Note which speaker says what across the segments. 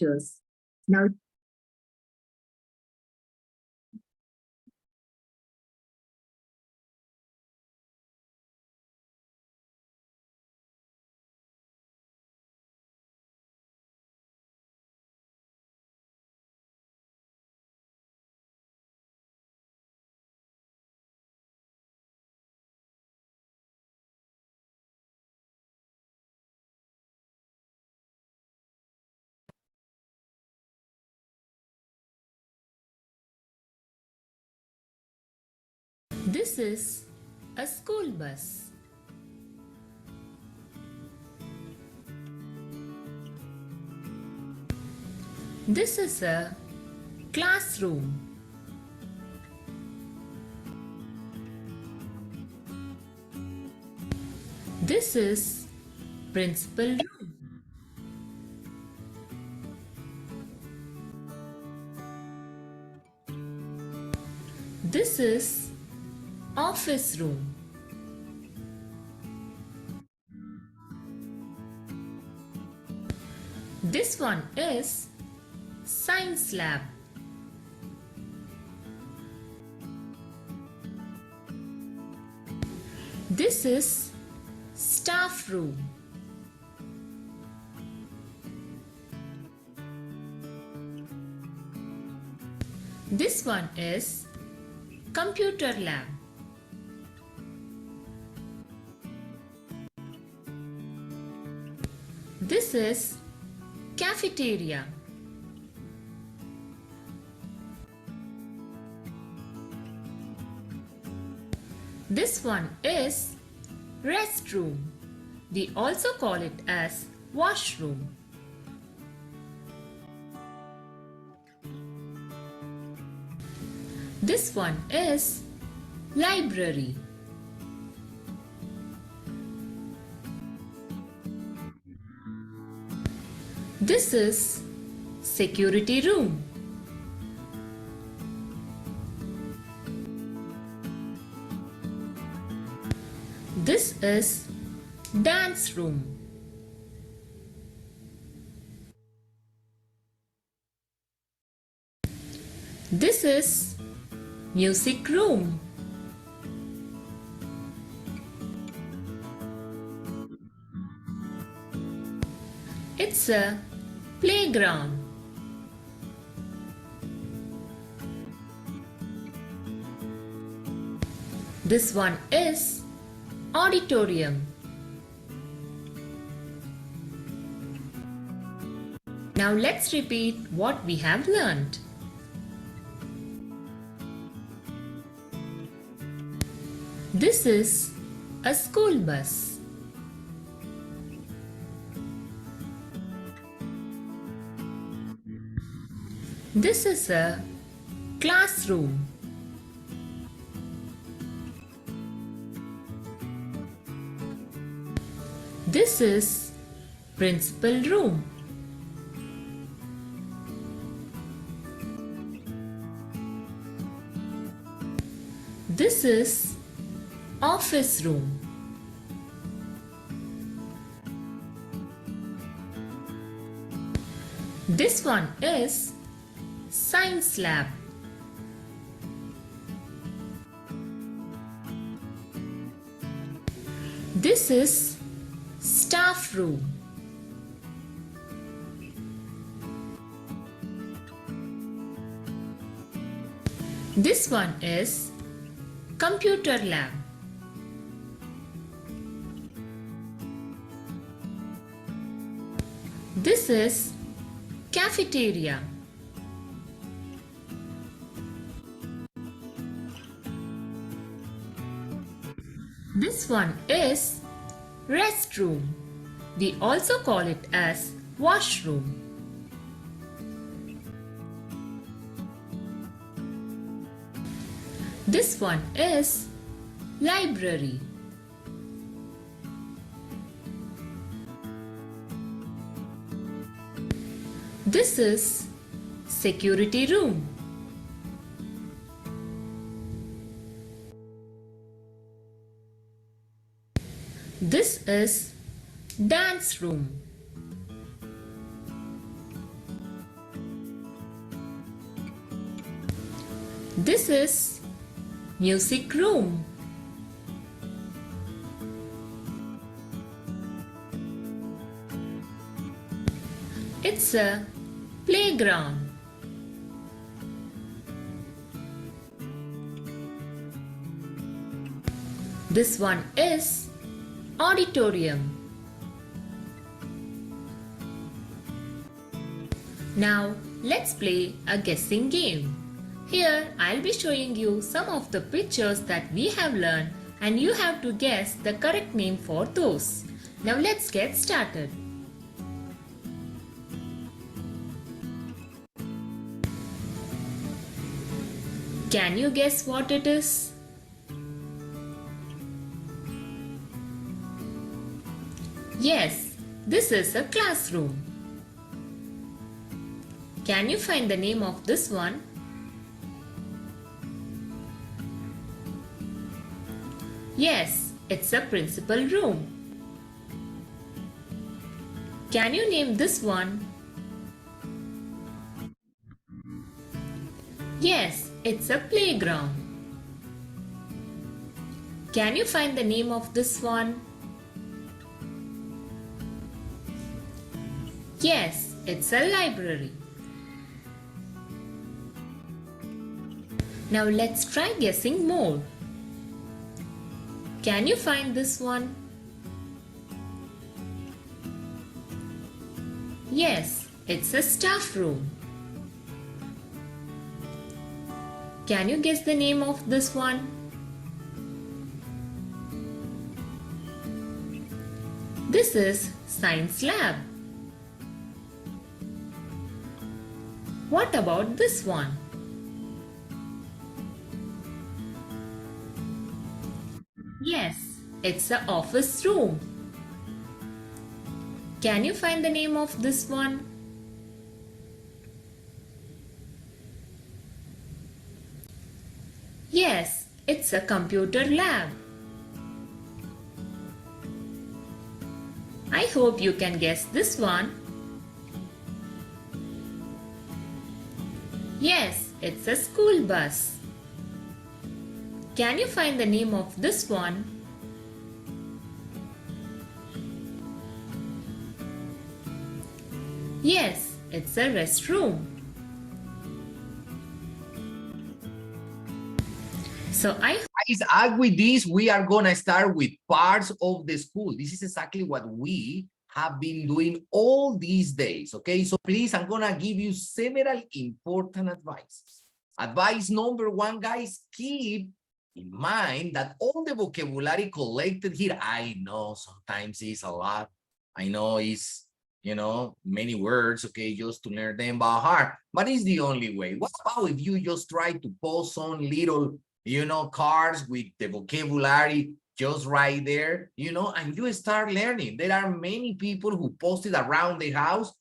Speaker 1: lectures. Now,
Speaker 2: this is a school bus. This is a classroom. This is principal room. This is office room. This one is science lab. This is staff room. This one is computer lab. This is cafeteria. This one is restroom. We also call it as washroom. This one is library. This is security room. This is dance room. This is music room. It's a playground. This one is auditorium. Now let's repeat what we have learned. This is a school bus. This is a classroom. This is principal room. This is office room. This one is science lab. This is staff room. This one is computer lab. This is cafeteria. This one is restroom. We also call it as washroom. This one is library. This is security room. This is dance room. This is music room. It's a playground. This one is auditorium. Now let's play a guessing game. Here I'll be showing you some of the pictures that we have learned and you have to guess the correct name for those. Now let's get started. Can you guess what it is? Yes, this is a classroom. Can you find the name of this one? Yes, it's a principal room. Can you name this one? Yes, it's a playground. Can you find the name of this one? Yes, it's a library. Now let's try guessing more. Can you find this one? Yes, it's a staff room. Can you guess the name of this one? This is science lab. What about this one? Yes, it's the office room. Can you find the name of this one? Yes, it's a computer lab. I hope you can guess this one. Yes, it's a school bus. Can you find the name of this one? Yes, it's a restroom. So
Speaker 1: Guys, with this, we are gonna start with parts of the school. This is exactly what we have been doing all these days, okay? So please, I'm gonna give you several important advices. Advice number one, guys, keep in mind that all the vocabulary collected here, I know sometimes it's a lot. I know it's, many words, okay, just to learn them by heart, but it's the only way. What about if you just try to post on little, cards with the vocabulary just right there, and you start learning. There are many people who post it around the house.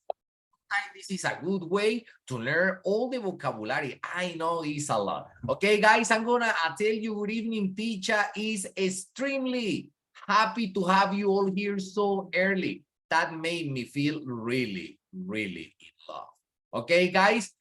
Speaker 1: This is a good way to learn all the vocabulary. I know it's a lot. Okay, guys, I'm gonna tell you good evening. Teacher is extremely happy to have you all here so early. That made me feel really, really in love. Okay, guys,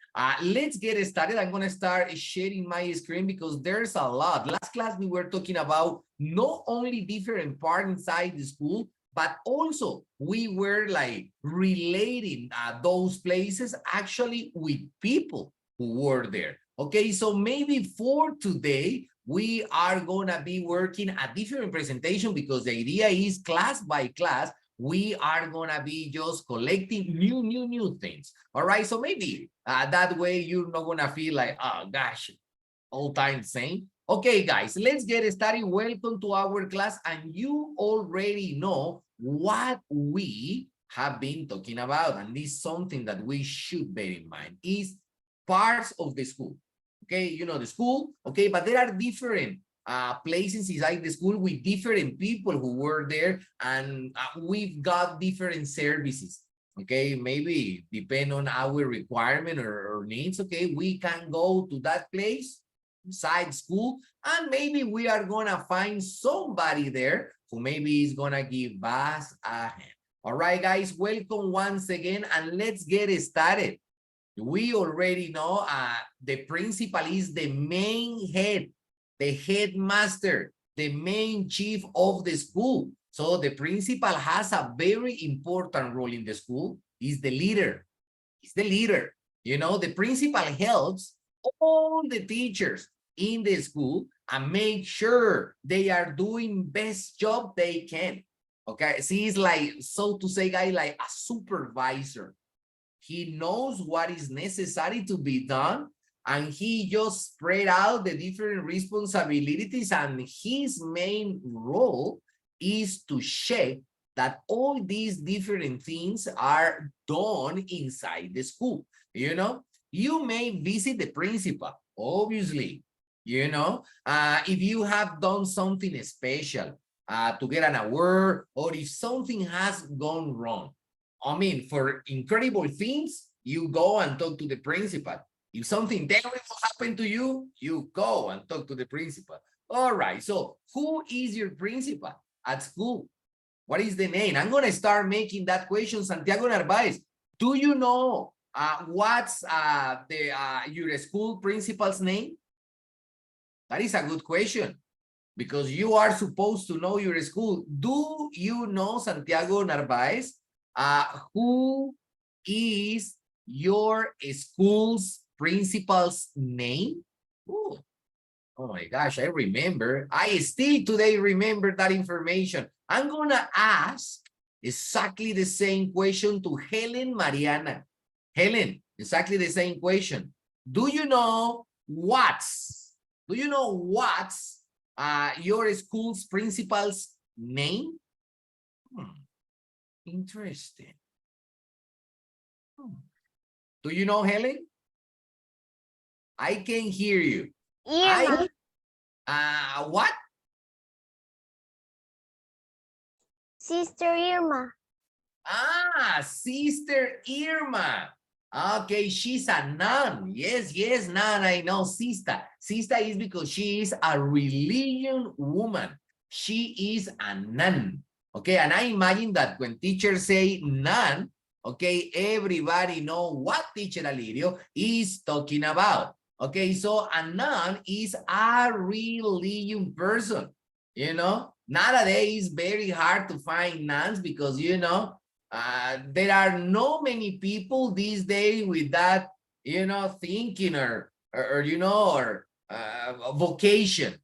Speaker 1: let's get started. I'm gonna start sharing my screen because there's a lot. Last class, we were talking about not only different parts inside the school, but also we were like relating those places actually with people who were there. Okay, so maybe for today, we are gonna be working a different presentation because the idea is class by class, we are gonna be just collecting new things. All right, so maybe that way you're not gonna feel like, oh gosh, all time same. Okay, guys, let's get started. Welcome to our class, and you already know what we have been talking about, and this is something that we should bear in mind is parts of the school. Okay, the school, okay, but there are different places inside the school with different people who were there, and we've got different services. Okay, maybe depend on our requirement or needs. Okay, we can go to that place inside school, and maybe we are gonna find somebody there who maybe is gonna give us a hand. All right, guys, welcome once again, and let's get started. We already know the principal is the main head, the headmaster, the main chief of the school. So the principal has a very important role in the school. He's the leader. He's the leader. You know, the principal helps all the teachers in the school and make sure they are doing best job they can. Okay, see, it's like, so to say, guy, like a supervisor. He knows what is necessary to be done, and he just spread out the different responsibilities, and his main role is to check that all these different things are done inside the school. You know, you may visit the principal, obviously, you know, if you have done something special to get an award, or if something has gone wrong. I mean, for incredible things, you go and talk to the principal. If something terrible happened to you, you go and talk to the principal. All right, so who is your principal at school? What is the name? I'm going to start making that question, Santiago Narvaez. Do you know what's your school principal's name? That is a good question, because you are supposed to know your school. Do you know, Santiago Narvaez, who is your school's principal's name? Ooh. Oh my gosh, I remember. I still today remember that information. I'm gonna ask exactly the same question to Helen Mariana. Helen, exactly the same question. Do you know what's your school's principal's name? Interesting. Do you know, Helen? I can hear you.
Speaker 3: Irma.
Speaker 1: What?
Speaker 3: Sister Irma.
Speaker 1: Sister Irma. Okay, she's a nun. Yes, nun, I know, sister. Sister is because she is a religion woman. She is a nun. Okay, and I imagine that when teachers say nun, okay, everybody know what teacher Alirio is talking about. Okay, so a nun is a religion person. You know, nowadays very hard to find nuns because, you know, there are no many people these days with that, you know, thinking or you know, or vocation.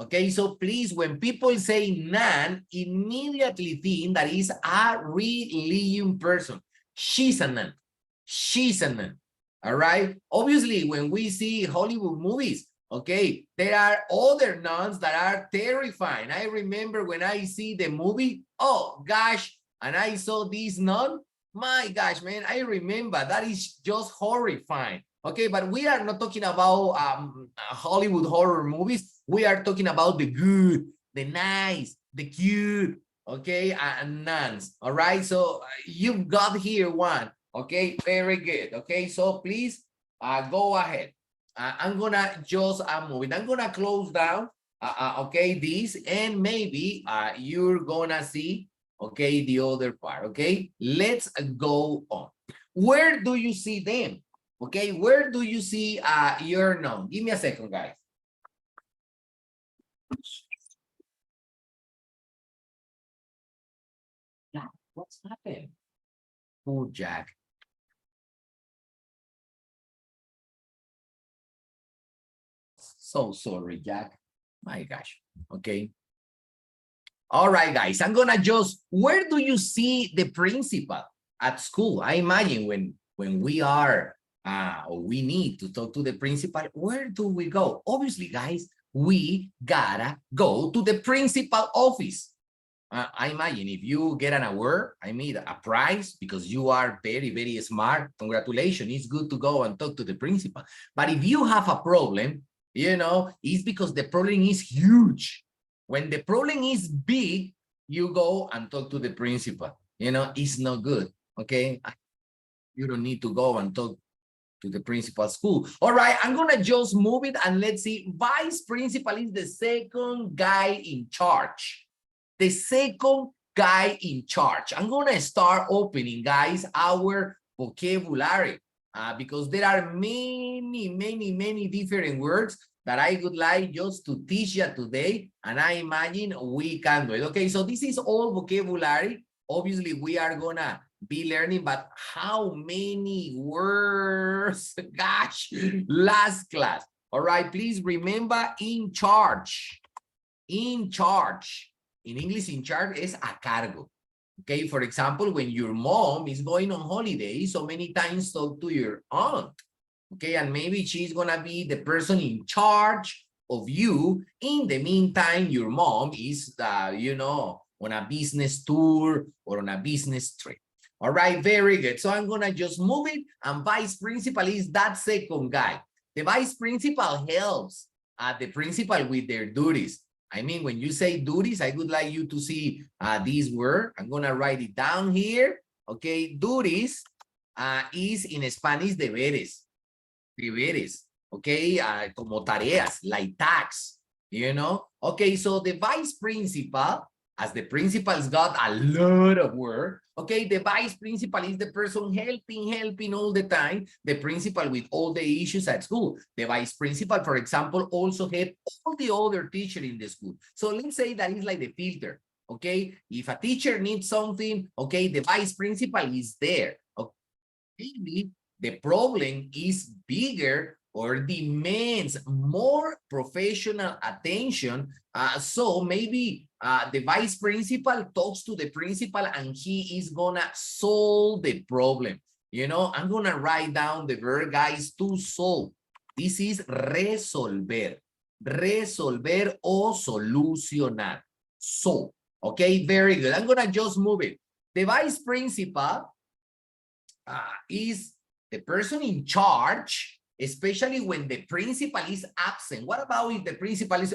Speaker 1: Okay, so please, when people say nun, immediately think that is a religion person. She's a nun. She's a nun. All right. Obviously, when we see Hollywood movies, okay, there are other nuns that are terrifying. I remember when I see the movie, oh gosh, and I saw this nun, my gosh, man, I remember that is just horrifying. Okay, but we are not talking about Hollywood horror movies. We are talking about the good, the nice, the cute, okay, and nuns. All right, so you've got here one. Okay, very good. Okay, so please go ahead. I'm gonna just move it. I'm gonna close down, okay, this, and maybe you're gonna see, okay, the other part. Okay, let's go on. Where do you see them? Okay, where do you see your noun? Give me a second, guys. Jack, what's happened? Poor Jack. So sorry, Jack. My gosh. Okay. All right, guys. I'm gonna just. Where do you see the principal at school? I imagine when we are we need to talk to the principal. Where do we go? Obviously, guys, we gotta go to the principal office. I imagine if you get an award, I mean a prize, because you are very, very smart, congratulations, it's good to go and talk to the principal. But if you have a problem, you know, it's because the problem is huge. When the problem is big, you go and talk to the principal. You know, it's not good, okay? You don't need to go and talk to the principal school. All right, I'm gonna just move it and let's see. Vice principal is the second guy in charge. The second guy in charge. I'm gonna start opening, guys, our vocabulary. because there are many different words that I would like just to teach you today, and I imagine we can do it. Okay, so this is all vocabulary. Obviously, we are gonna be learning, but how many words? Gosh, last class. All right, please remember in charge. In charge. In English, in charge is a cargo. Okay, for example, when your mom is going on holiday, so many times talk to your aunt. Okay, and maybe she's gonna be the person in charge of you. In the meantime, your mom is, you know, on a business tour or on a business trip. All right, very good. So I'm gonna just move it, and vice principal is that second guy. The vice principal helps the principal with their duties. I mean, when you say duties, I would like you to see this word. I'm gonna write it down here. Okay, duties is in Spanish deberes. Deberes, okay, como tareas, like tasks, you know? Okay, so the vice principal, as the principal's got a lot of work, okay, the vice principal is the person helping all the time, the principal with all the issues at school. The vice principal, for example, also help all the other teachers in the school. So let's say that is like the filter, okay? If a teacher needs something, okay, the vice principal is there. Okay, maybe the problem is bigger or demands more professional attention. So maybe the vice principal talks to the principal and he is gonna solve the problem. You know, I'm gonna write down the verb, guys, to solve. This is resolver. Resolver o solucionar. So, okay, very good. I'm gonna just move it. The vice principal is the person in charge, especially when the principal is absent. What about if the principal is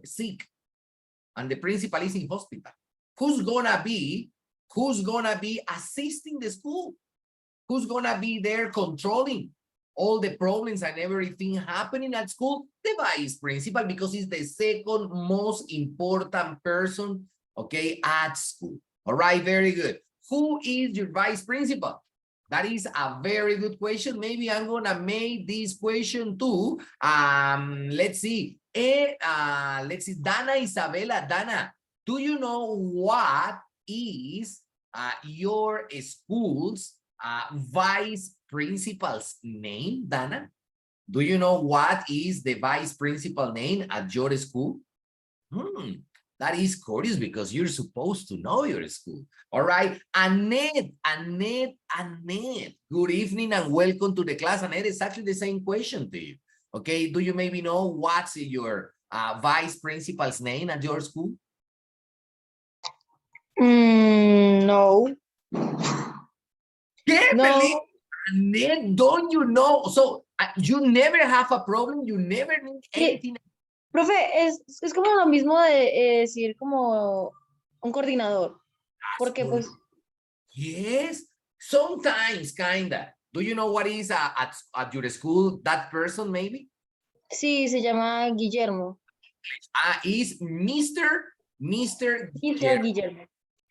Speaker 1: sick and the principal is in hospital? Who's gonna be assisting the school? Who's gonna be there controlling all the problems and everything happening at school? The vice principal, because he's the second most important person, okay, at school. All right, very good. Who is your vice principal? That is a very good question. Maybe I'm gonna make this question too. Let's see. Let's see. Dana Isabella. Dana, do you know what is your school's vice principal's name, Dana? Do you know what is the vice principal name at your school? That is curious because you're supposed to know your school. All right. Annette. Good evening and welcome to the class. Annette, it's actually the same question to you. Okay. Do you maybe know what's your vice principal's name at your school?
Speaker 3: No.
Speaker 1: Can't
Speaker 3: No.
Speaker 1: believe, Annette, don't you know? So you never have a problem. You never need anything.
Speaker 3: Profe, es como lo mismo de decir como un coordinador. Porque pues...
Speaker 1: Yes, sometimes kinda. Do you know what is at your school, that person maybe?
Speaker 3: Sí, se llama Guillermo.
Speaker 1: Is Mr. Guillermo.
Speaker 3: Guillermo.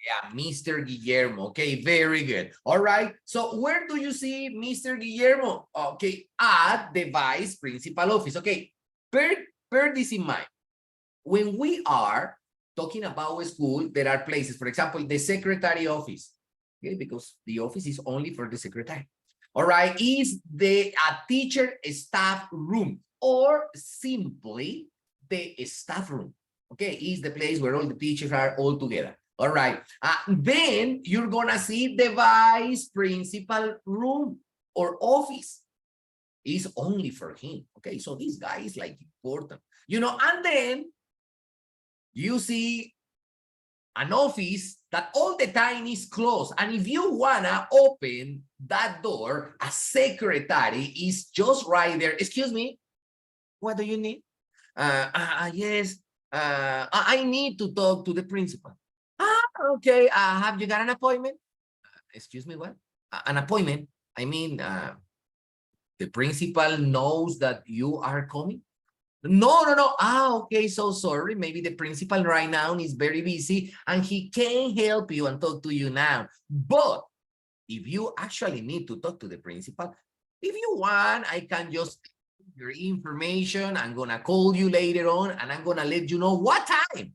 Speaker 1: Yeah, Mr. Guillermo. Okay, very good. All right. So where do you see Mr. Guillermo? Okay, at the vice principal office. Okay, bear this in mind. When we are talking about a school, there are places, for example, the secretary office, okay, because the office is only for the secretary. All right, is the teacher staff room, or simply the staff room, okay, is the place where all the teachers are all together. All right, then you're gonna see the vice principal room or office is only for him. Okay, so this guy is like important, you know, and then you see an office that all the time is closed. And if you wanna open that door, a secretary is just right there. Excuse me, what do you need? Yes, I need to talk to the principal. Okay, have you got an appointment? Excuse me, what? An appointment? I mean, the principal knows that you are coming? No. Okay, so sorry. Maybe the principal right now is very busy and he can't help you and talk to you now. But if you actually need to talk to the principal, If you want, I can just your information. I'm gonna call you later on and I'm gonna let you know what time.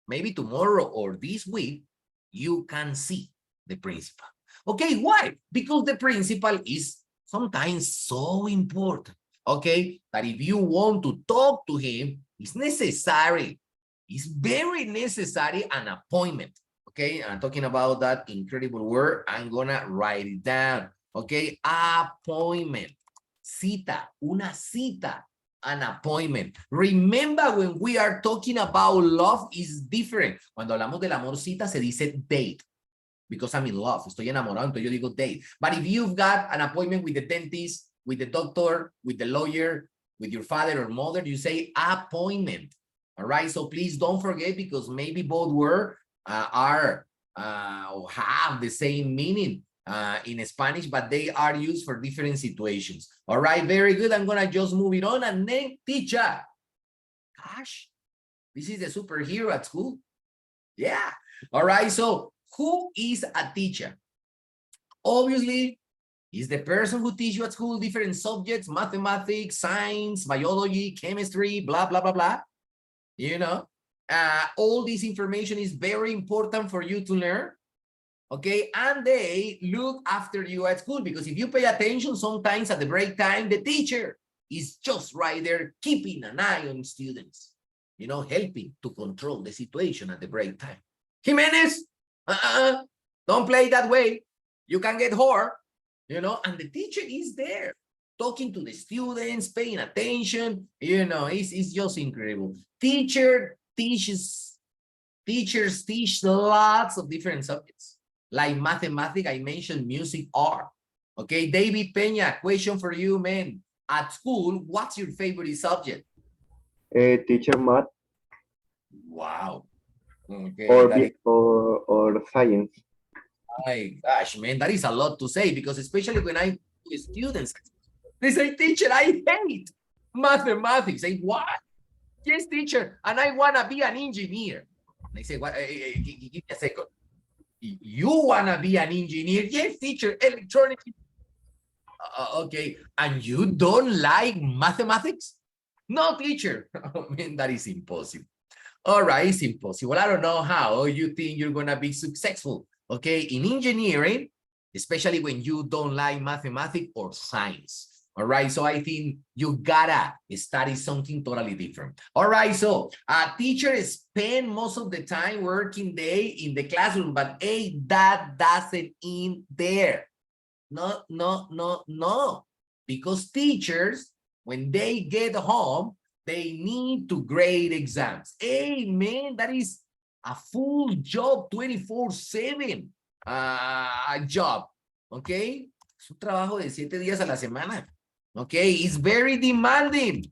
Speaker 1: Maybe tomorrow or this week, you can see the principal. Okay, why? Because the principal is sometimes so important. Okay, that if you want to talk to him, it's necessary. It's very necessary an appointment. Okay, I'm talking about that incredible word. I'm gonna write it down. Okay, appointment. Cita, una cita, an appointment. Remember, when we are talking about love, is different. Cuando hablamos del amor cita, se dice date. Because I'm in love. Estoy enamorado, entonces yo digo date. But if you've got an appointment with the dentist, with the doctor, with the lawyer, with your father or mother, you say appointment. All right, so please don't forget, because maybe both words are or have the same meaning in Spanish, but they are used for different situations. All right, very good. I'm gonna just move it on. And then teacher. Gosh, this is the superhero at school. Yeah. All right, so who is a teacher? Obviously, is the person who teaches you at school different subjects, mathematics, science, biology, chemistry, blah, blah, blah, blah. You know, all this information is very important for you to learn. Okay, and they look after you at school, because if you pay attention, sometimes at the break time, the teacher is just right there keeping an eye on students, you know, helping to control the situation at the break time. Jimenez, don't play that way. You can get hurt, you know, and the teacher is there talking to the students, paying attention, you know, it's just incredible. Teachers teach lots of different subjects. Like mathematics, I mentioned music, art. Okay, David Peña, question for you, man. At school, what's your favorite subject?
Speaker 4: Teacher math
Speaker 1: Wow. Okay,
Speaker 4: or science.
Speaker 1: my gosh, man, that is a lot to say, because especially when I do students, they say, teacher, I hate mathematics. Say, what? Yes, teacher, and I want to be an engineer. And I say, what? Give me a second. You want to be an engineer? Yes, teacher, electronics. Okay, and you don't like mathematics? No, teacher. Oh, man, that is impossible. All right, it's impossible. I don't know how you think you're going to be successful, okay, in engineering, especially when you don't like mathematics or science. All right, so I think you gotta study something totally different. All right, so a teacher spend most of the time working day in the classroom, but hey, that doesn't end there. No, no, no, no. Because teachers, when they get home, they need to grade exams. Hey, man, that is a full job, 24/7 job, okay? Es un trabajo de 7 días a la semana. Okay, it's very demanding,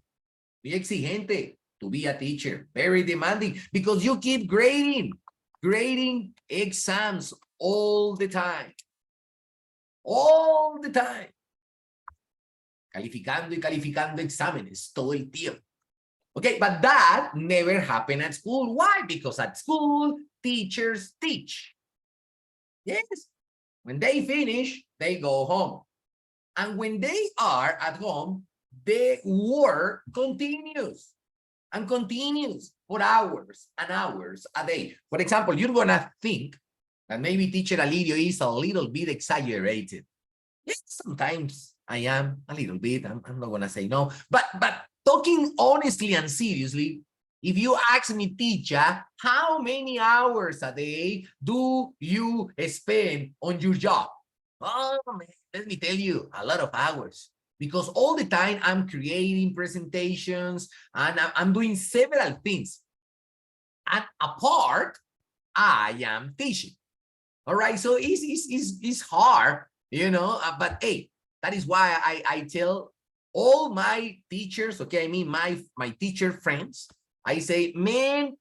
Speaker 1: muy exigente to be a teacher, very demanding, because you keep grading exams all the time, calificando y calificando exámenes todo el tiempo. Okay, but that never happened at school. Why? Because at school, teachers teach. Yes, when they finish, they go home. And when they are at home, the work continues and continues for hours and hours a day. For example, you're going to think that maybe teacher Alirio is a little bit exaggerated. Yes, sometimes I am a little bit. I'm not going to say no. But talking honestly and seriously, if you ask me, teacher, how many hours a day do you spend on your job? Oh, man, let me tell you, a lot of hours. Because all the time I'm creating presentations and I'm doing several things. And apart, I am teaching. All right, so it's hard, you know, but hey, that is why I tell all my teachers, okay, I mean my teacher friends, I say, man,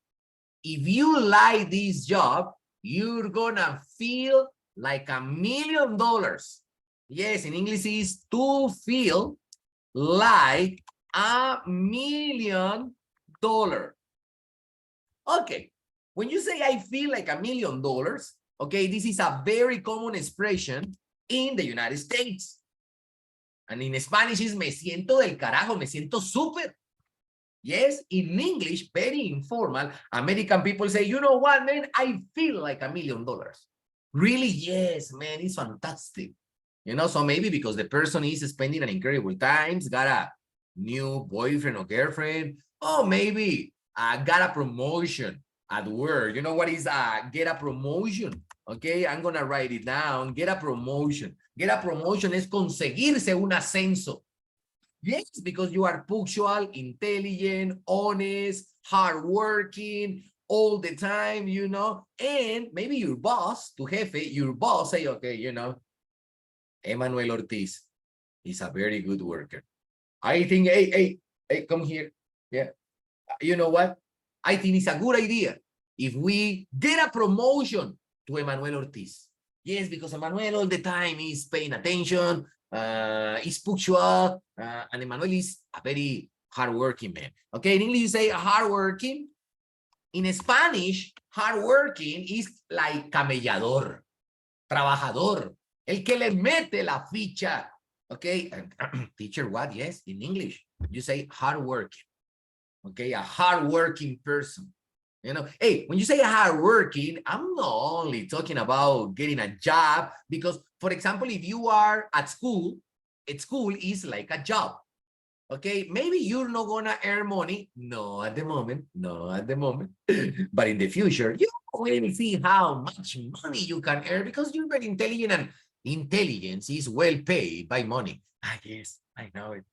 Speaker 1: if you like this job, you're gonna feel like $1 million. Yes, in English is to feel like $1 million. Okay, when you say I feel like $1 million, okay, this is a very common expression in the United States. And in Spanish is me siento del carajo, me siento súper. Yes, in English, very informal, American people say, you know what, man, I feel like $1 million. Really? Yes, man, it's fantastic. You know, so maybe because the person is spending an incredible times, got a new boyfriend or girlfriend, or maybe got a promotion at work. You know what is get a promotion? Okay, I'm gonna write it down. Get a promotion. Get a promotion es conseguirse un ascenso. Yes, because you are punctual, intelligent, honest, hardworking, all the time, you know, and maybe your boss, tu jefe, your boss say, okay, you know, Emmanuel Ortiz is a very good worker. I think, hey, come here. Yeah. You know what? I think it's a good idea if we get a promotion to Emmanuel Ortiz. Yes, because Emmanuel all the time is paying attention, is punctual, and Emmanuel is a very hardworking man. Okay, in English you say hardworking. In Spanish, hardworking is like camellador, trabajador, el que le mete la ficha. Okay, teacher, what? Yes, in English, you say hardworking. Okay, a hardworking person. You know, hey, when you say hardworking, I'm not only talking about getting a job, because, for example, if you are at school is like a job. Okay, maybe you're not gonna earn money. No, at the moment, no, at the moment. But in the future, you will see how much money you can earn because you're very intelligent, and intelligence is well paid by money. Ah, yes, I know it.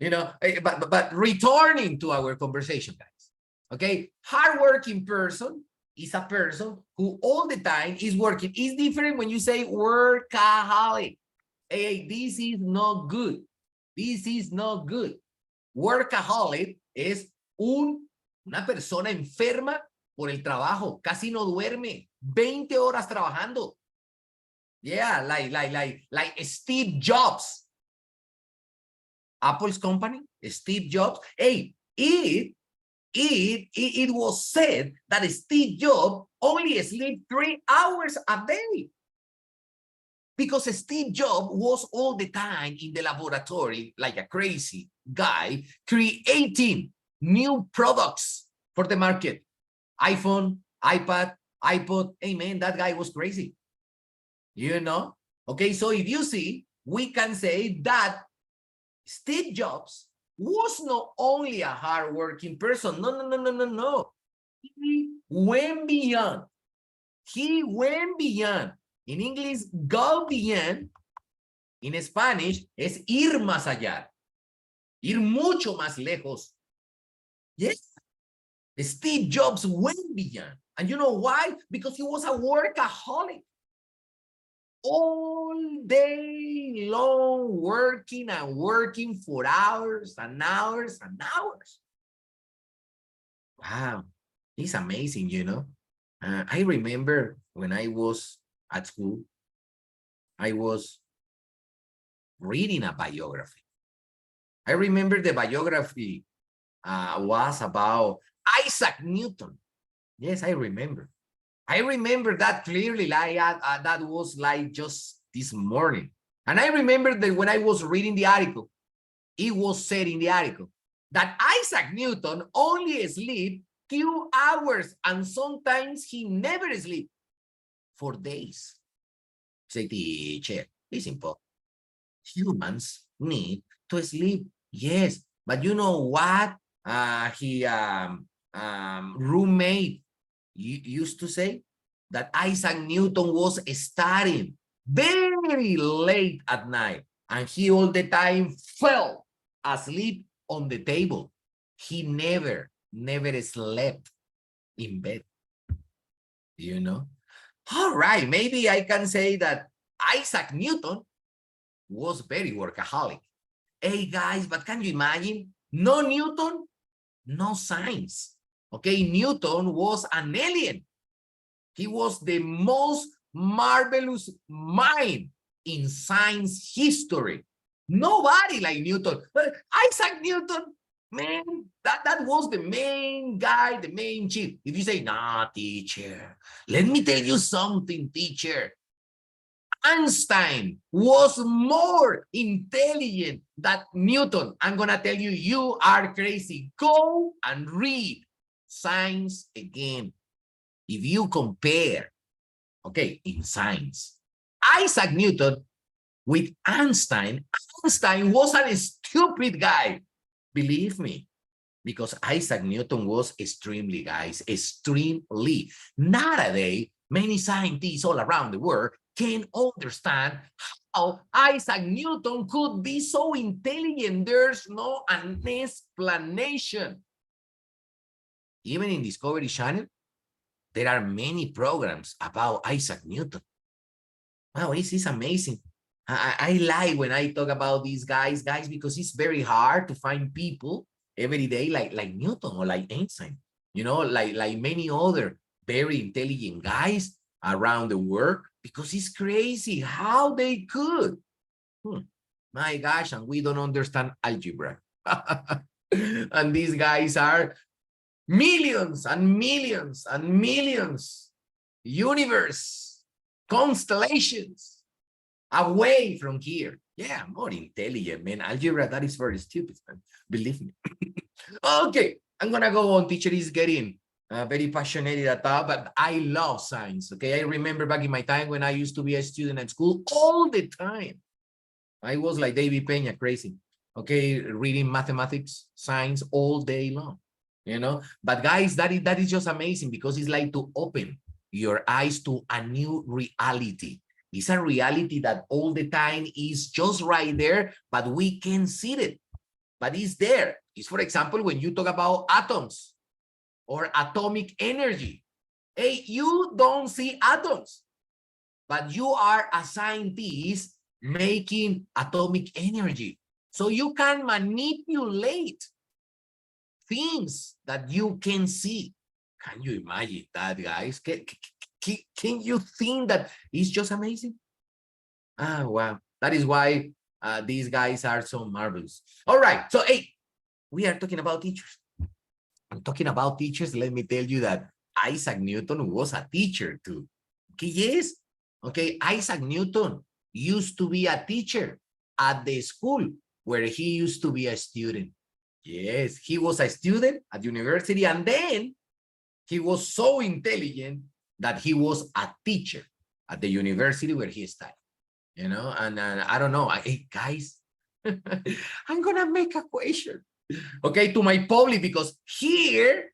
Speaker 1: You know, but returning to our conversation, guys. Okay, hardworking person is a person who all the time is working. It's different when you say workaholic. Hey, this is not good. This is not good. Workaholic es una persona enferma por el trabajo. Casi no duerme. 20 horas trabajando. Yeah, like Steve Jobs. Apple's company, Steve Jobs. Hey, it was said that Steve Jobs only sleep 3 hours a day. Because Steve Jobs was all the time in the laboratory like a crazy guy creating new products for the market. iPhone, iPad, iPod. Hey man, that guy was crazy. You know? Okay, so if you see, we can say that Steve Jobs was not only a hardworking person. No. He went beyond. He went beyond. In English, go beyond. In Spanish, es ir más allá. Ir mucho más lejos. Yes. Steve Jobs went beyond. And you know why? Because he was a workaholic. All day long working and working for hours and hours and hours. Wow, it's amazing, you know. I remember when I was at school, I was reading a biography. I remember the biography was about Isaac Newton. Yes, I remember. I remember that clearly, like that was like just this morning. And I remember that when I was reading the article, it was said in the article that Isaac Newton only sleep few hours, and sometimes he never sleep for days. Say, teacher, it's simple. Humans need to sleep. Yes, but you know what? Roommate used to say that Isaac Newton was studying very late at night, and he all the time fell asleep on the table. He never slept in bed, you know. All right, maybe I can say that Isaac Newton was very workaholic. Hey guys, but can you imagine? No Newton, no science. Okay, Newton was an alien. He was the most marvelous mind in science history. Nobody like Newton. But Isaac Newton, man, that was the main guy, the main chief. If you say, nah, teacher, let me tell you something, teacher. Einstein was more intelligent than Newton. I'm going to tell you, you are crazy. Go and read science again. If you compare, okay, in science, Isaac Newton with Einstein, Einstein was a stupid guy. Believe me, because Isaac Newton was extremely, guys, extremely. Nowadays, many scientists all around the world can understand how Isaac Newton could be so intelligent. There's no an explanation. Even in Discovery Channel, there are many programs about Isaac Newton. Wow, this is amazing. I like when I talk about these guys, because it's very hard to find people every day like Newton or like Einstein, you know, like many other very intelligent guys around the world, because it's crazy how they could. My gosh, and we don't understand algebra. And these guys are millions and millions and millions, universe, constellations away from here. Yeah, more intelligent, man. Algebra, that is very stupid, man. Believe me. Okay, I'm gonna go on. Teacher is getting very passionate at that, but I love science. Okay, I remember back in my time when I used to be a student at school all the time. I was like David Peña, crazy. Okay, reading mathematics, science all day long. You know, but guys, that is just amazing, because it's like to open your eyes to a new reality. It's a reality that all the time is just right there, but we can see it. But it's there. It's, for example, when you talk about atoms or atomic energy. Hey, you don't see atoms, but you are a scientist making atomic energy. So you can manipulate things that you can see. Can you imagine that, guys? Can you think that it's just amazing? Ah, wow. That is why these guys are so marvelous. All right. So, hey, we are talking about teachers. I'm talking about teachers. Let me tell you that Isaac Newton was a teacher too. Okay, yes. Okay, Isaac Newton used to be a teacher at the school where he used to be a student. Yes, he was a student at university, and then he was so intelligent that he was a teacher at the university where he studied. You know, and I don't know, hey, guys, I'm gonna make a question, okay, to my public, because here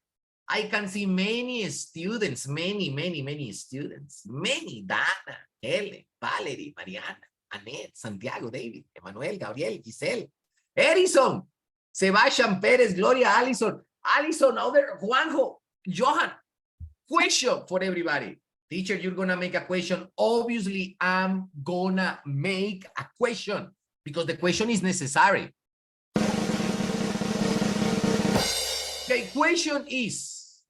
Speaker 1: I can see many students, many students, many, Dana, Helen, Valerie, Mariana, Annette, Santiago, David, Emmanuel, Gabriel, Giselle, Edison, Sebastian Perez, Gloria, Allison, other, Juanjo, Johan. Question for everybody. Teacher, you're gonna make a question. Obviously, I'm gonna make a question because the question is necessary. Okay, question is,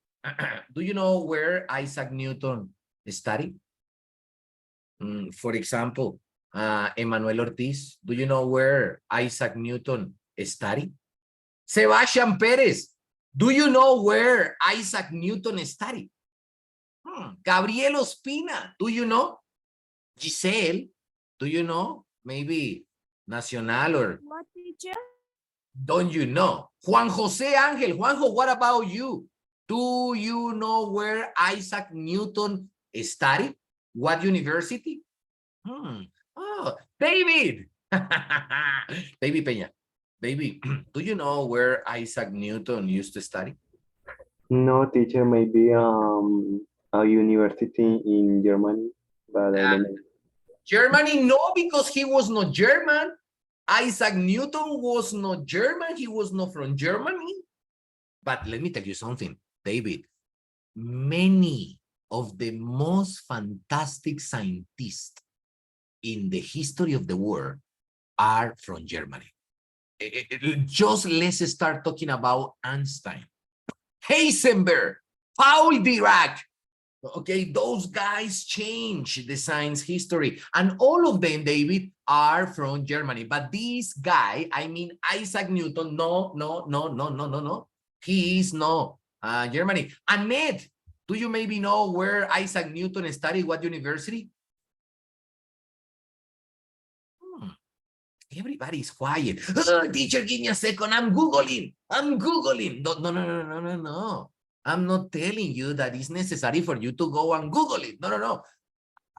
Speaker 1: do you know where Isaac Newton studied? For example, Emmanuel Ortiz, do you know where Isaac Newton studied? Sebastian Perez, do you know where Isaac Newton studied? Gabriel Ospina, do you know? Giselle, do you know? Maybe Nacional or...
Speaker 5: What, teacher?
Speaker 1: Don't you know? Juan Jose Angel, Juanjo, what about you? Do you know where Isaac Newton studied? What university? Oh, David. David Peña. David, do you know where Isaac Newton used to study?
Speaker 4: No, teacher, maybe a university in Germany, but I don't know.
Speaker 1: Germany, no, because he was not German. Isaac Newton was not German. He was not from Germany. But let me tell you something, David. Many of the most fantastic scientists in the history of the world are from Germany. Just let's start talking about Einstein, Heisenberg, Paul Dirac. Okay, those guys changed the science history, and all of them, David, are from Germany. But this guy, I mean Isaac Newton, no. He is no Germany. Annette, do you maybe know where Isaac Newton studied? What university? Everybody's quiet. Oh, teacher, give me a second. I'm Googling. I'm Googling. No, no, no, no, no, no, no. I'm not telling you that it's necessary for you to go and Google it. No, no, no.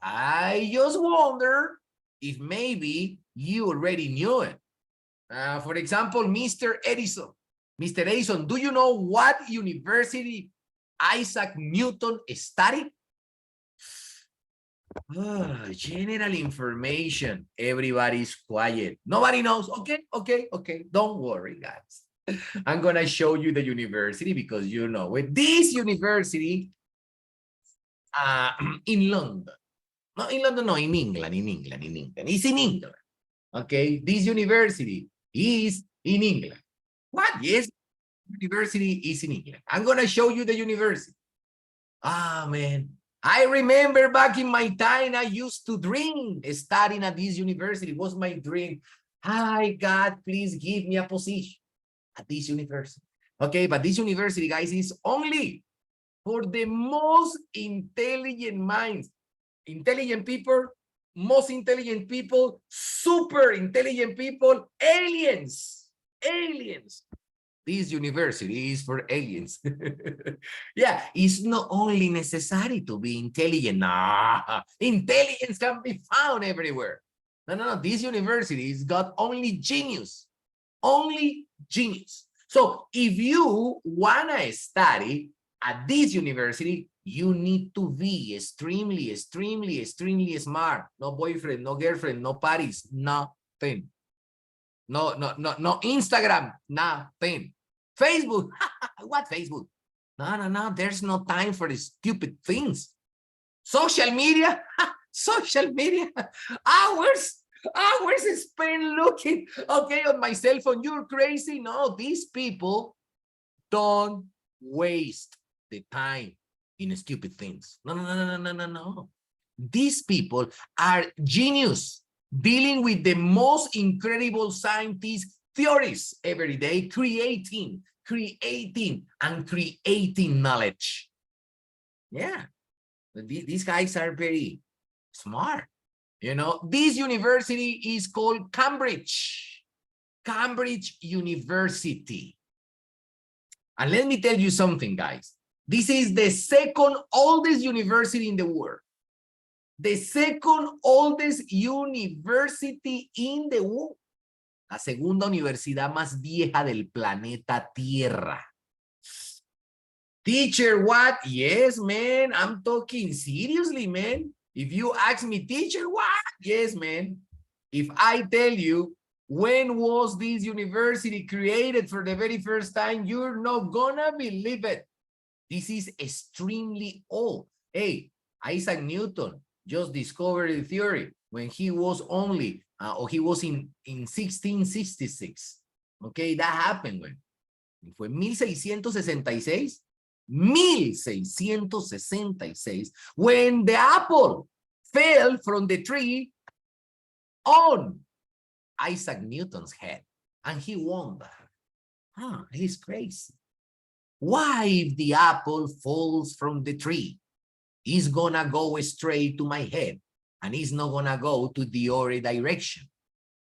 Speaker 1: I just wonder if maybe you already knew it. For example, Mr. Edison. Mr. Edison, do you know what university Isaac Newton studied? General information. Everybody's quiet. Nobody knows. Okay, okay, okay. Don't worry, guys. I'm going to show you the university because you know with this university in London. No, in London, no, in England, in England, in England. It's in England. Okay, this university is in England. What? Yes, university is in England. I'm going to show you the university. Ah, man. I remember back in my time, I used to dream studying at this university. It was my dream. Hi, God, please give me a position at this university. Okay, but this university, guys, is only for the most intelligent minds. Intelligent people, most intelligent people, super intelligent people, aliens. Aliens. This university is for aliens. Yeah, it's not only necessary to be intelligent. Nah, intelligence can be found everywhere. No, no, no. This university has got only genius. Only genius. So if you want to study at this university, you need to be extremely, extremely, extremely smart. No boyfriend, no girlfriend, no parties, nothing. No, no, no, no Instagram, nothing. Facebook, what Facebook? No, no, no, there's no time for the stupid things. Social media, social media, hours spent looking, okay, on my cell phone. You're crazy. No, these people don't waste the time in stupid things. No, no, no, no, no, no, no. These people are genius, dealing with the most incredible scientist theories every day, creating knowledge. Yeah, these guys are very smart. You know, this university is called Cambridge University. And let me tell you something, guys. This is the second oldest university in the world. The second oldest university in the world. La segunda universidad más vieja del planeta Tierra. Teacher, what? Yes, man. I'm talking seriously, man. If you ask me, teacher, what? Yes, man. If I tell you when was this university created for the very first time, you're not gonna believe it. This is extremely old. Hey, Isaac Newton just discovered the theory when he was only, or he was in 1666. Okay, that happened when? Fue 1666. 1666, when the apple fell from the tree on Isaac Newton's head, and he wondered, he's crazy. Why if the apple falls from the tree, it's gonna go straight to my head, and it's not gonna go to the other direction?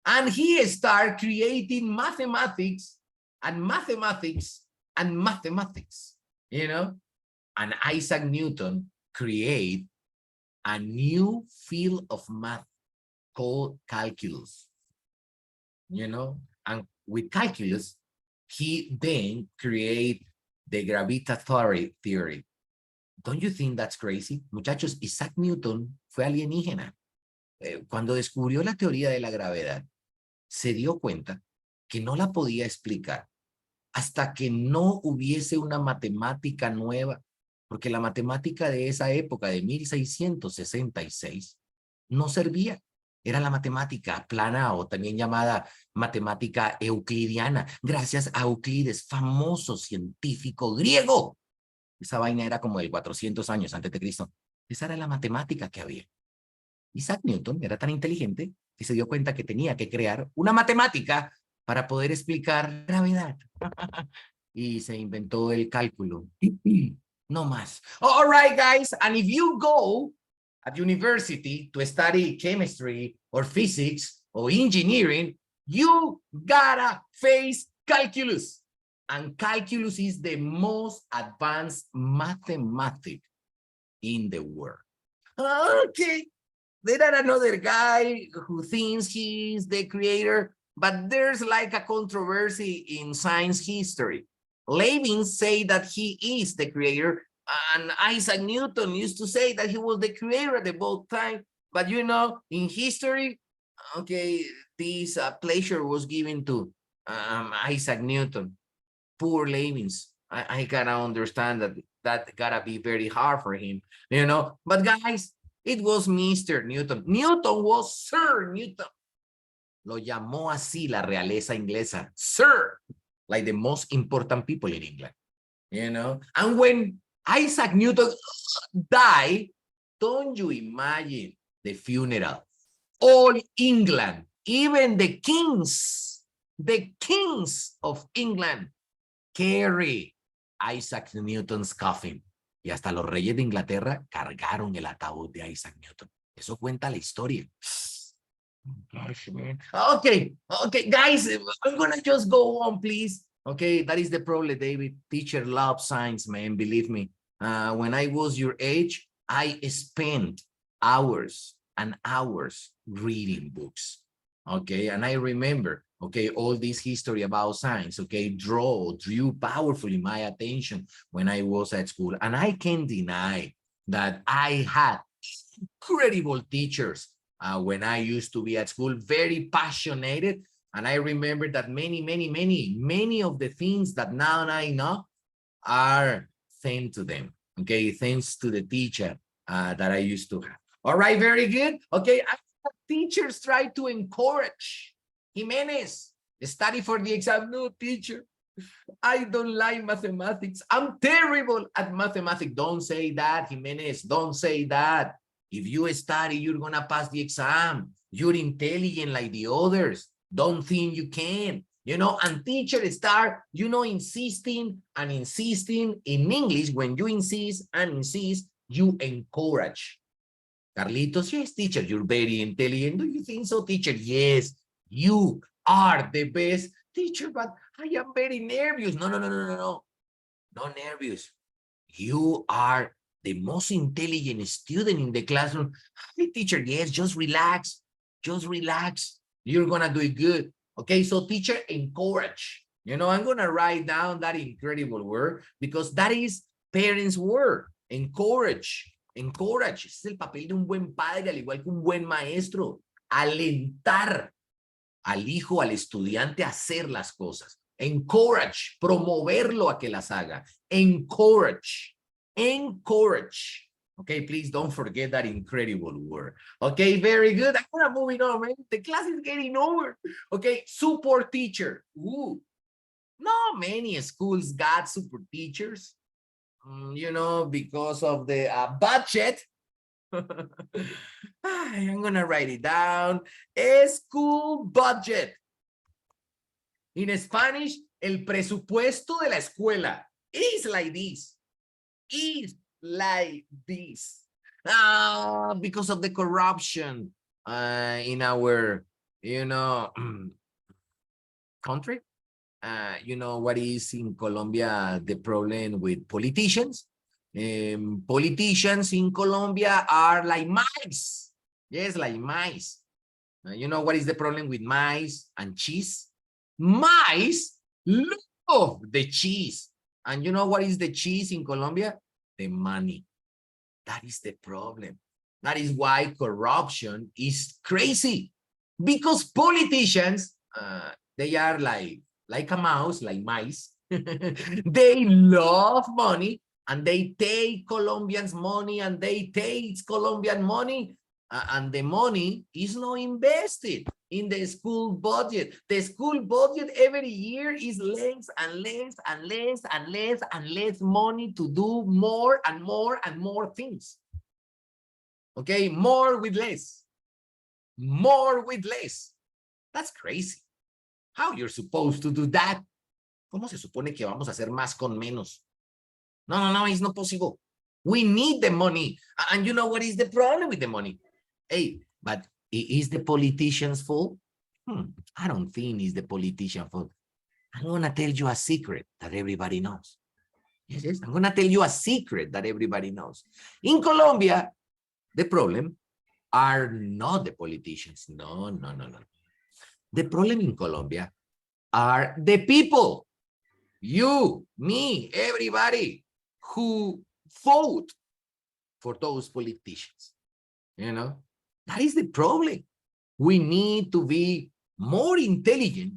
Speaker 1: And he started creating mathematics and mathematics and mathematics, you know? And Isaac Newton created a new field of math called calculus, you know? And with calculus, he then created the gravitatory theory. Don't you think that's crazy? Muchachos, Isaac Newton fue alienígena. Cuando descubrió la teoría de la gravedad, se dio cuenta que no la podía explicar hasta que no hubiese una matemática nueva, porque la matemática de esa época, de 1666, no servía. Era la matemática plana o también llamada matemática euclidiana, gracias a Euclides, famoso científico griego. Esa vaina era como de 400 años antes de Cristo. Esa era la matemática que había. Isaac Newton era tan inteligente que se dio cuenta que tenía que crear una matemática para poder explicar gravedad. Y se inventó el cálculo. No más. All right, guys. And if you go at university to study chemistry or physics or engineering, you gotta face calculus. And calculus is the most advanced mathematics in the world. Okay, there are another guy who thinks he's the creator, but there's like a controversy in science history. Leibniz say that he is the creator, and Isaac Newton used to say that he was the creator at the both time. But you know, in history, okay, this pleasure was given to Isaac Newton. Poor Leibniz. I gotta understand that that gotta be very hard for him, you know. But guys, it was Mr. Newton. Newton was Sir Newton. Lo llamó así la realeza inglesa, Sir, like the most important people in England, you know. And when Isaac Newton died, don't you imagine the funeral? All England, even the kings of England, carry Isaac Newton's coffin. Y hasta los reyes de Inglaterra cargaron el ataúd de Isaac Newton. Eso cuenta la historia. Gosh, man. Okay, guys, I'm gonna just go on, please. Okay, that is the problem, David. Teacher loves science, man, believe me. When I was your age, I spent hours and hours reading books. Okay, and I remember, okay, all this history about science, okay, drew powerfully my attention when I was at school. And I can't deny that I had incredible teachers when I used to be at school, very passionate. And I remember that many of the things that now I know are thanks to them, okay, thanks to the teacher that I used to have. All right, very good. Okay, teachers try to encourage Jimenez, study for the exam. No, teacher, I don't like mathematics. I'm terrible at mathematics. Don't say that, Jimenez. Don't say that. If you study, you're going to pass the exam. You're intelligent like the others. Don't think you can. You know, and teachers start, you know, insisting and insisting in English. When you insist and insist, you encourage. Carlitos, yes, teacher, you're very intelligent. Do you think so, teacher? Yes, you are the best teacher, but I am very nervous. No. Not nervous. You are the most intelligent student in the classroom. Hey, teacher, yes, just relax. Just relax. You're going to do it good. Okay, so teacher, encourage. You know, I'm going to write down that incredible word because that is parents' word. Encourage. Encourage. Ese es el papel de un buen padre, al igual que un buen maestro. Alentar al hijo, al estudiante a hacer las cosas. Encourage. Promoverlo a que las haga. Encourage. Encourage. Okay, please don't forget that incredible word. Okay, very good. I'm gonna move it on, man. The class is getting over. Okay, support teacher. Ooh, not many schools got support teachers. You know, because of the budget. I'm gonna write it down. A school budget. In Spanish, el presupuesto de la escuela is like this. Is like this. Because of the corruption in our, you know, country. You know what is in Colombia the problem with politicians? Politicians in Colombia are like mice. Yes, like mice. You know what is the problem with mice and cheese? Mice love the cheese. And you know what is the cheese in Colombia? The money. That is the problem. That is why corruption is crazy. Because politicians, they are like a mouse, like mice. They love money and they take Colombians' money and they take Colombian money and the money is not invested in the school budget. The school budget every year is less and less and less and less and less money to do more and more and more things. Okay, more with less. More with less. That's crazy. How you're supposed to do that? ¿Cómo se supone que vamos a hacer más con menos? No, it's not possible. We need the money. And you know what is the problem with the money? Hey, but is the politicians' fault? I don't think it's the politician fault. I'm going to tell you a secret that everybody knows. Yes, yes, I'm going to tell you a secret that everybody knows. In Colombia, the problem are not the politicians. No, no, no, no. The problem in Colombia are the people. You, me, everybody who vote for those politicians. You know, that is the problem. We need to be more intelligent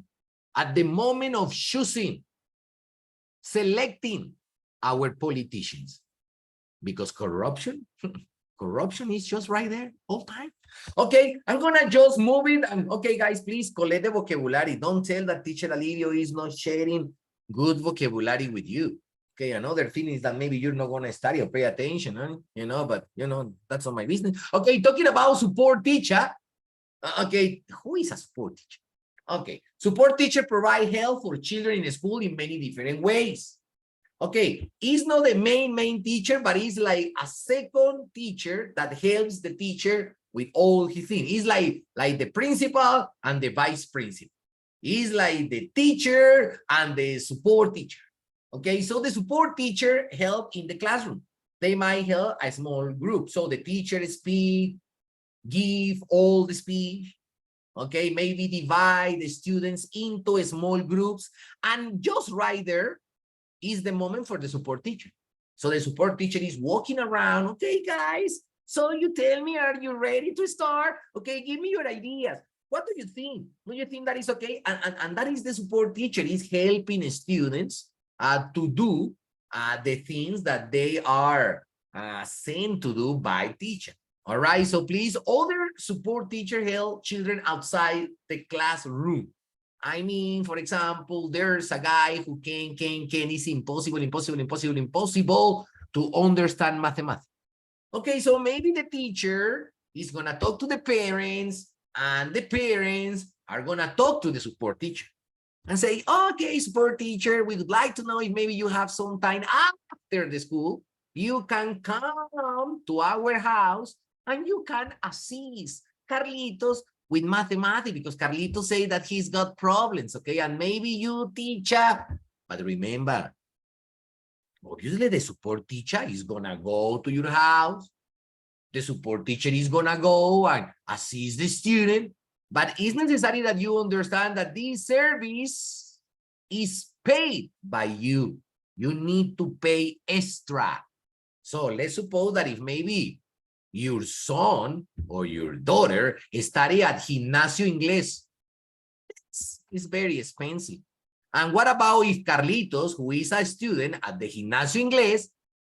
Speaker 1: at the moment of choosing, selecting our politicians, because corruption, corruption is just right there all time. Okay, I'm gonna just move it. And okay, guys, please collect the vocabulary. Don't tell that teacher Alirio is not sharing good vocabulary with you. Okay, another thing is that maybe you're not gonna study or pay attention, huh? You know, but you know, that's not my business. Okay, talking about support teacher. Okay, who is a support teacher? Okay, support teacher provide help for children in school in many different ways. Okay, he's not the main teacher, but he's like a second teacher that helps the teacher with all his things. He's like the principal and the vice principal. He's like the teacher and the support teacher. Okay, so the support teacher help in the classroom. They might help a small group. So the teacher speak, give all the speech. Okay, maybe divide the students into small groups, and just right there is the moment for the support teacher. So the support teacher is walking around. Okay, guys, so you tell me, are you ready to start? Okay, give me your ideas. What do you think? Do you think that is okay? And that is the support teacher is helping students to do the things that they are sent to do by teacher. All right, so please, other support teacher help children outside the classroom. I mean, for example, there's a guy who is impossible to understand mathematics. Okay, so maybe the teacher is gonna talk to the parents, and the parents are gonna talk to the support teacher and say, okay, support teacher, we would like to know if maybe you have some time after the school, you can come to our house and you can assist Carlitos with mathematics, because Carlitos say that he's got problems, okay? And maybe you teacher, but remember, obviously the support teacher is gonna go to your house. The support teacher is gonna go and assist the student, but it's necessary that you understand that this service is paid by you. You need to pay extra. So let's suppose that if maybe your son or your daughter study at Gimnasio Inglés, it's very expensive. And what about if Carlitos, who is a student at the Gimnasio Inglés,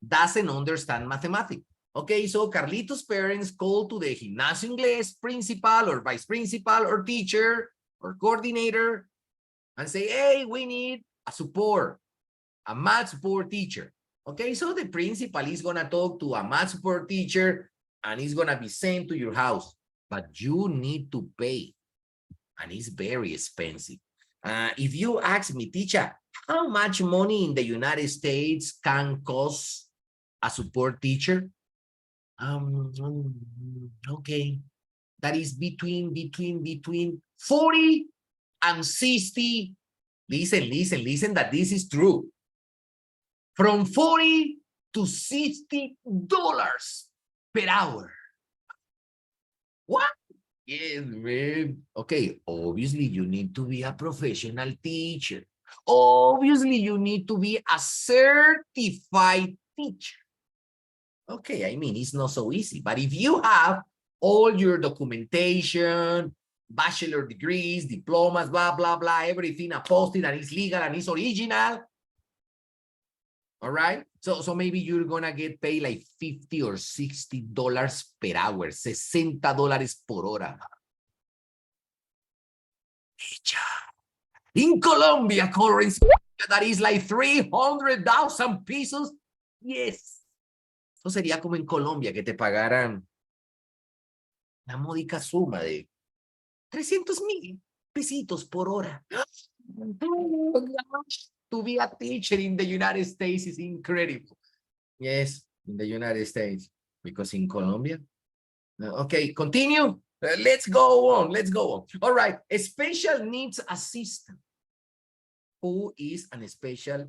Speaker 1: doesn't understand mathematics? Okay, so Carlitos' parents call to the Gimnasio Inglés principal or vice principal or teacher or coordinator and say, hey, we need a support, a math support teacher. Okay, so the principal is gonna talk to a math support teacher and it's gonna be sent to your house, but you need to pay, and it's very expensive. If you ask me, teacher, how much money in the United States can cost a support teacher? Okay, that is between 40 and 60. Listen, that this is true. From 40 to $60 per hour. What? Yes, man. Okay, obviously you need to be a professional teacher. Obviously you need to be a certified teacher. Okay, I mean, it's not so easy, but if you have all your documentation, bachelor degrees, diplomas, blah, blah, blah, everything posted and it's legal and it's original, all right? So maybe you're gonna get paid like $50 or $60 per hour, $60 por hora. In Colombia currency, that is like 300,000 pesos. Yes. Eso sería como en Colombia que te pagaran la módica suma de 300,000 pesitos por hora. To be a teacher in the United States is incredible. Yes, in the United States, because in Colombia. Okay, continue. Let's go on. Let's go on. All right. A special needs assistant. Who is an special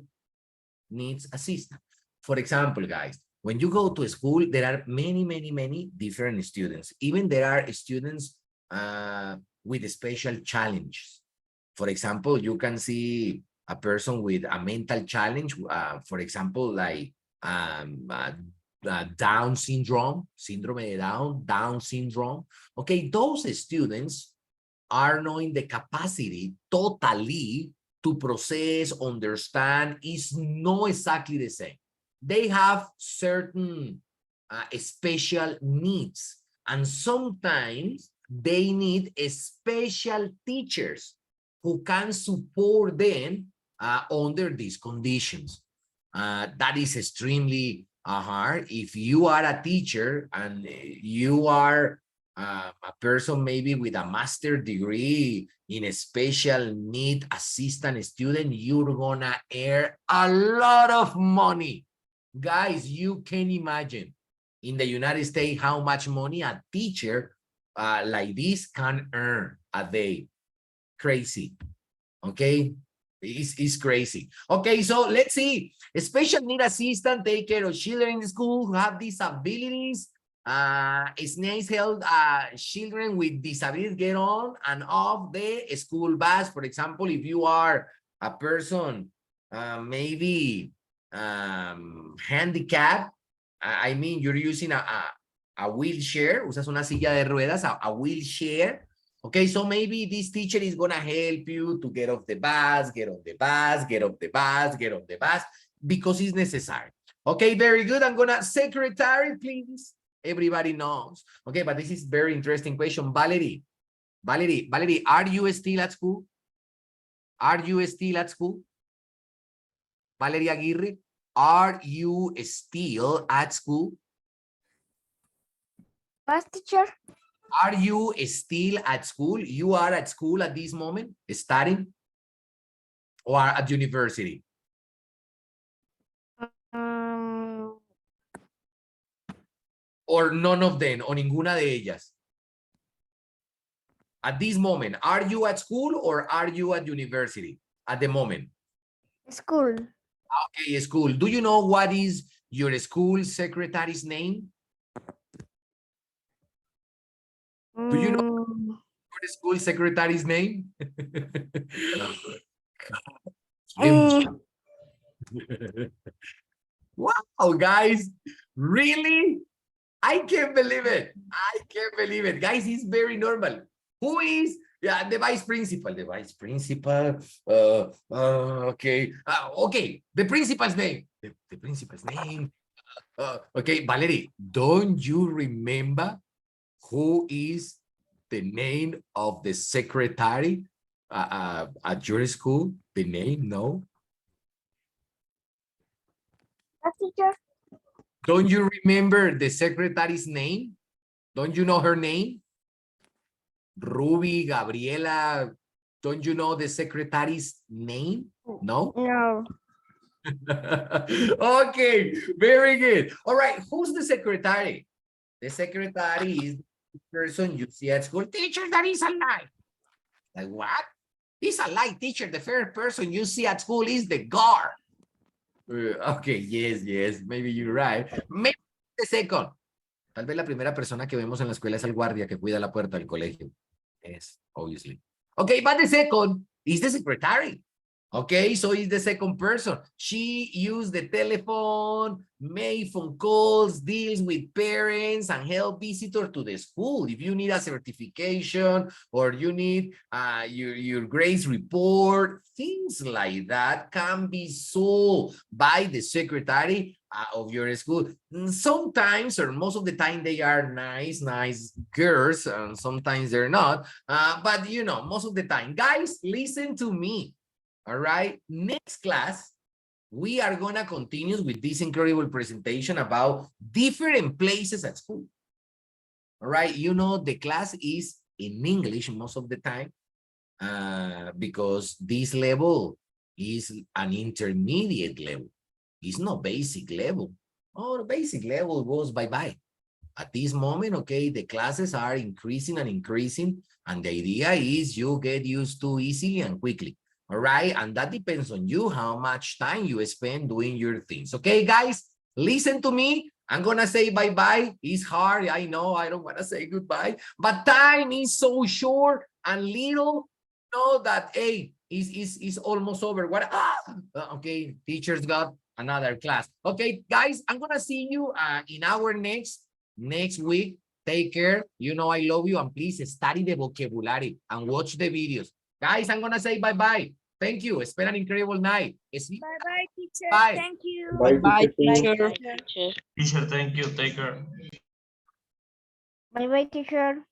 Speaker 1: needs assistant? For example, guys, when you go to school, there are many different students. Even there are students with special challenges. For example, you can see a person with a mental challenge, for example, like Down syndrome, síndrome de Down syndrome. Okay, those students are knowing the capacity totally to process, understand, is not exactly the same. They have certain special needs, and sometimes they need special teachers who can support them under these conditions. That is extremely hard. If you are a teacher and you are a person maybe with a master's degree in a special need assistant student, you're gonna earn a lot of money. Guys, you can imagine in the United States how much money a teacher like this can earn a day. Crazy. Okay, it's crazy. Okay, so let's see. A special need assistant take care of children in the school who have disabilities. SNAIS help children with disabilities get on and off the school bus. For example, if you are a person maybe handicapped, I mean, you're using a wheelchair, usas una silla de ruedas, a wheelchair. Okay, so maybe this teacher is gonna help you to get off the bus, get off the bus, get off the bus, get off the bus, because it's necessary. Okay, very good. I'm gonna, secretary, please. Everybody knows. Okay, but this is very interesting question. Valerie, are you still at school? Are you still at school? Valerie Aguirre, are you still at school?
Speaker 5: What, teacher?
Speaker 1: Are you still at school? You are at school at this moment, studying, or at university? Or none of them, o ninguna de ellas? At this moment, are you at school or are you at university at the moment?
Speaker 5: School.
Speaker 1: Okay, school. Do you know what is your school secretary's name? Do you know your school secretary's name? Wow, guys, really? I can't believe it. I can't believe it. Guys, it's very normal. Who is the vice principal? The vice principal. Okay. Okay. The principal's name. The principal's name. Okay, Valerie, don't you remember who is the name of the secretary at your school? The name? No.
Speaker 5: What, teacher?
Speaker 1: Don't you remember the secretary's name? Don't you know her name? Ruby, Gabriela. Don't you know the secretary's name? No?
Speaker 5: No.
Speaker 1: Okay, very good. All right, who's the secretary? The secretary is the person you see at school. Teacher, that is a lie. Like what? It's a lie, teacher. The first person you see at school is the guard. Okay, yes, maybe you're right. Maybe the second. Tal vez la primera persona que vemos en la escuela es el guardia que cuida la puerta del colegio. Yes, obviously. Okay, but the second is the secretary. Okay, so it's the second person. She used the telephone, made phone calls, deals with parents, and help visitors to the school. If you need a certification or you need your grades report, things like that can be solved by the secretary of your school. Sometimes, or most of the time, they are nice girls, and sometimes they're not. But you know, most of the time, guys, listen to me. All right, next class, we are gonna continue with this incredible presentation about different places at school. All right, you know, the class is in English most of the time because this level is an intermediate level. It's not basic level. Oh, the basic level goes bye-bye. At this moment, okay, the classes are increasing and increasing, and the idea is you get used to easily and quickly. All right, and that depends on you, how much time you spend doing your things. Okay, guys, listen to me. I'm gonna say bye-bye. It's hard, I know, I don't wanna say goodbye, but time is so short and little, know that, hey, is almost over. What? Okay, teachers got another class. Okay, guys, I'm gonna see you in our next week. Take care. You know I love you, and please study the vocabulary and watch the videos. Guys, I'm gonna say bye-bye. Thank you. Spend an incredible night.
Speaker 5: Bye-bye, teacher.
Speaker 1: Bye.
Speaker 5: Thank you.
Speaker 4: Bye,
Speaker 6: Bye,
Speaker 4: teacher.
Speaker 6: teacher.
Speaker 7: Teacher, thank you. Take care.
Speaker 5: Bye-bye, teacher.